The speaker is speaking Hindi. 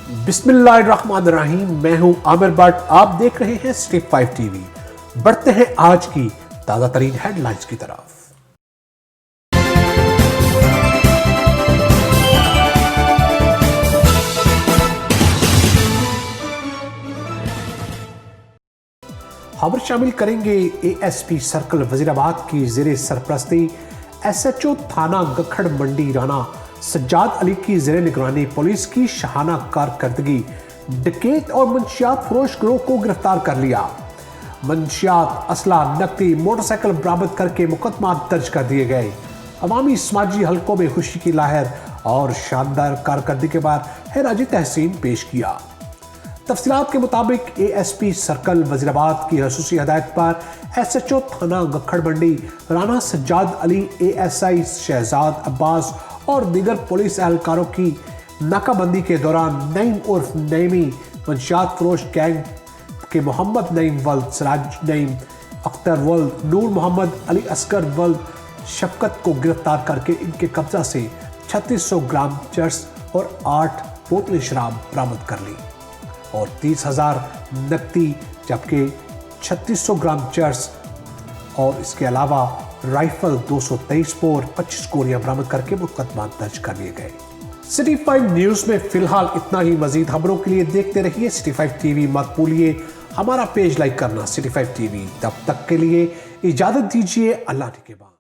बिस्मिल्लाहिर्रहमानिर्रहीम। मैं हूं आमिर भट्ट। आप देख रहे हैं सिटी 5 टीवी। बढ़ते हैं आज की ताजा तरीन हेडलाइंस की तरफ। खबर शामिल करेंगे एएसपी सर्कल वजीराबाद की जेर सरपरस्ती एसएचओ थाना गखड़ मंडी राना सज्जाद अली की जेर निगरानी पुलिस की शाहाना कारकर्दगी, डकैत और मंशियात फरोश गिरोह को गिरफ्तार कर लिया। मंशियात, असला, नकदी, मोटरसाइकिल बरामद करके मुकदमा दर्ज कर दिए गए। अवामी समाजी हलकों में खुशी की लहर और शानदार कारकर्दगी के बाद हैराजी तहसीन पेश किया। तफसीलात के मुताबिक एएसपी सर्कल वजीराबाद की खसूसी हदायत पर एसएचओ थाना गखड़ मंडी राना सज्जाद अली, एएसआई शहजाद अब्बास और दीगर पुलिस एहलकारों की नाकाबंदी के दौरान नईम उर्फ नईमी मंशियात फरोश गैंग के मोहम्मद नईम वल्द, सिराज नईम, अख्तर वल्द, नूर मोहम्मद, अली असगर वल्द, शफकत को गिरफ्तार करके इनके कब्जा से 3600 ग्राम चर्स और 8 बोतलें शराब बरामद कर ली और 30,000 नकदी, जबकि 3600 ग्राम चर्स और इसके अलावा राइफल 223 बोर 25 गोलियां बरामद करके मुकदमा दर्ज कर लिए गए। सिटी 5 न्यूज में फिलहाल इतना ही। मजीद खबरों के लिए देखते रहिए सिटी 5 टीवी। मत भूलिए हमारा पेज लाइक करना सिटी 5 टीवी। तब तक के लिए इजाजत दीजिए। अल्लाह के बाद।